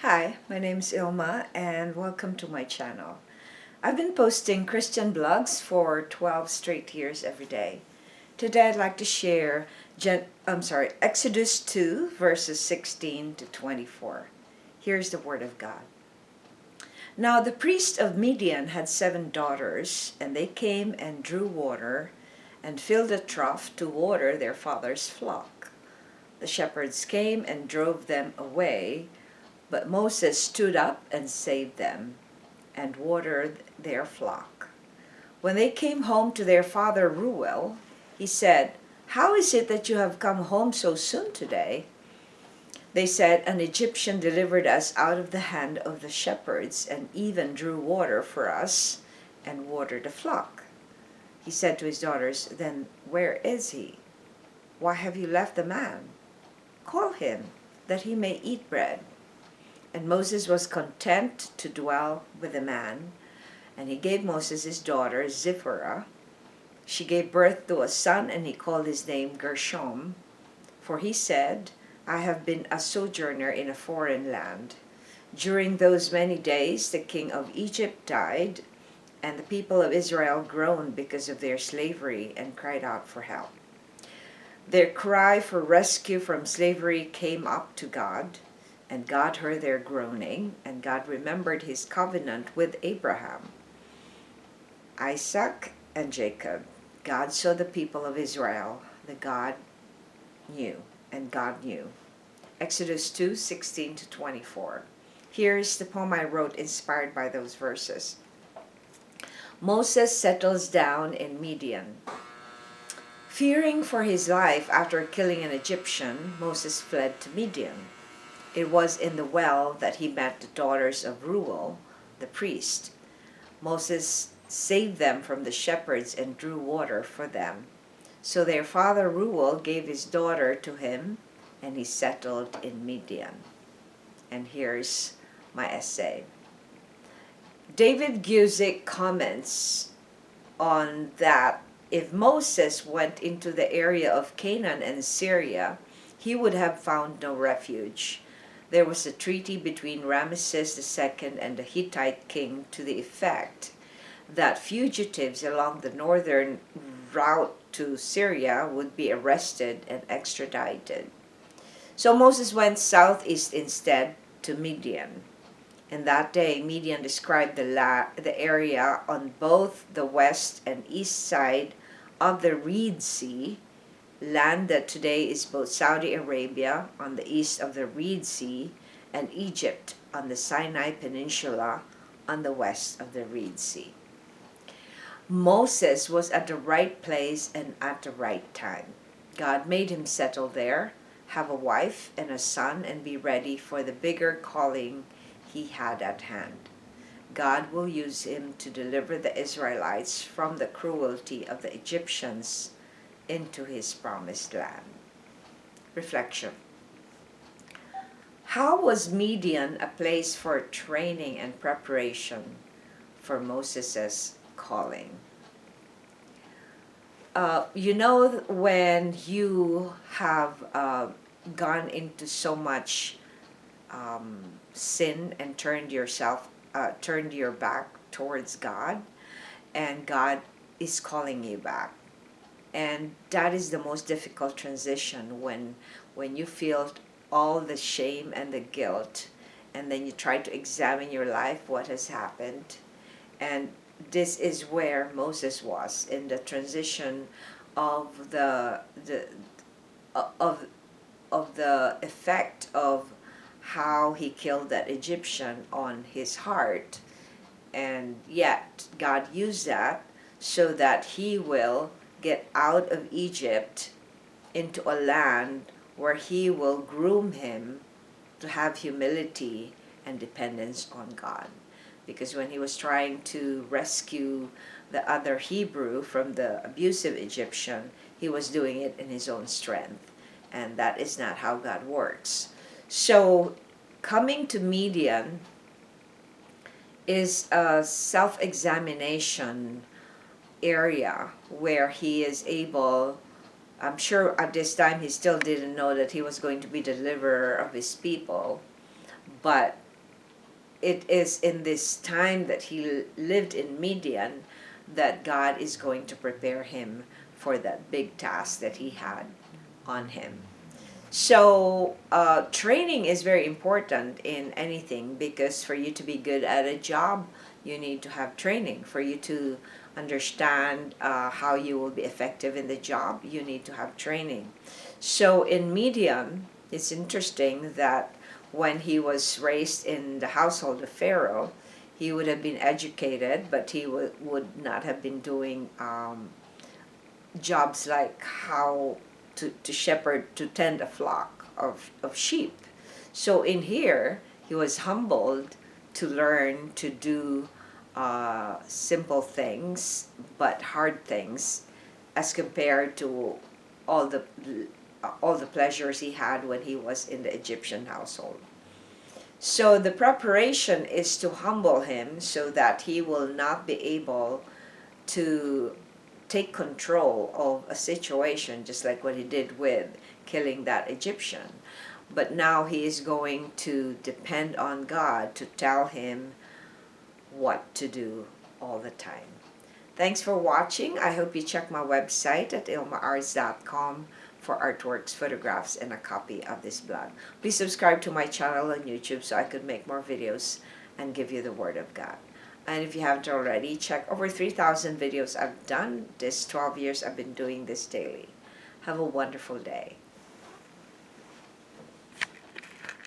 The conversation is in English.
Hi, my name is Ilma and welcome to my channel. I've been posting Christian blogs for 12 straight years every day. Today I'd like to share Exodus 2 verses 16 to 24. Here's the word of God. Now the priest of Midian had 7 daughters, and they came and drew water and filled a trough to water their father's flock. The shepherds came and drove them away, but Moses stood up and saved them, and watered their flock. When they came home to their father Reuel, he said, "How is it that you have come home so soon today?" They said, "An Egyptian delivered us out of the hand of the shepherds, and even drew water for us, and watered the flock." He said to his daughters, "Then where is he? Why have you left the man? Call him, that he may eat bread." And Moses was content to dwell with the man, and he gave Moses his daughter Zipporah. She gave birth to a son, and he called his name Gershom, for he said, "I have been a sojourner in a foreign land." During those many days the king of Egypt died, and the people of Israel groaned because of their slavery and cried out for help. Their cry for rescue from slavery came up to God, and God heard their groaning, and God remembered his covenant with Abraham, Isaac, and Jacob. God saw the people of Israel, God knew. Exodus 2:16 to 24. Here's the poem I wrote inspired by those verses. Moses settles down in Midian. Fearing for his life after killing an Egyptian, Moses fled to Midian. It was in the well that he met the daughters of Reuel, the priest. Moses saved them from the shepherds and drew water for them. So their father Reuel gave his daughter to him, and he settled in Midian. And here's my essay. David Guzik comments on that if Moses went into the area of Canaan and Syria, he would have found no refuge. There was a treaty between Ramesses II and the Hittite king to the effect that fugitives along the northern route to Syria would be arrested and extradited. So Moses went southeast instead to Midian. In that day, Midian described the area on both the west and east side of the Red Sea, land that today is both Saudi Arabia on the east of the Red Sea and Egypt on the Sinai Peninsula on the west of the Red Sea. Moses was at the right place and at the right time. God made him settle there, have a wife and a son, and be ready for the bigger calling he had at hand. God will use him to deliver the Israelites from the cruelty of the Egyptians into his promised land. Reflection. How was Midian a place for training and preparation for Moses' calling? When you have gone into so much sin and turned your back towards God, and God is calling you back. And that is the most difficult transition when you feel all the shame and the guilt, and then you try to examine your life, what has happened. And this is where Moses was in the transition of the effect of how he killed that Egyptian on his heart. And yet God used that so that he will get out of Egypt into a land where he will groom him to have humility and dependence on God. Because when he was trying to rescue the other Hebrew from the abusive Egyptian, he was doing it in his own strength. And that is not how God works. So coming to Midian is a self-examination area where he is able, I'm sure at this time he still didn't know that he was going to be deliverer of his people, but it is in this time that he lived in Midian that God is going to prepare him for that big task that he had on him. So training is very important in anything, because for you to be good at a job, you need to have training. For you to understand how you will be effective in the job, you need to have training. So in Midian, it's interesting that when he was raised in the household of Pharaoh, he would have been educated, but he would not have been doing jobs like how to shepherd, to tend a flock of sheep. So in here, he was humbled to learn to do simple things, but hard things, as compared to all the all the pleasures he had when he was in the Egyptian household. So the preparation is to humble him so that he will not be able to take control of a situation, just like what he did with killing that Egyptian. But now he is going to depend on God to tell him what to do all the time. Thanks for watching. I hope you check my website at ILMA'S.com for artworks, photographs, and a copy of this blog. Please subscribe to my channel on YouTube so I could make more videos and give you the Word of God. And if you haven't already, check over 3,000 videos I've done. This 12 years I've been doing this daily. Have a wonderful day.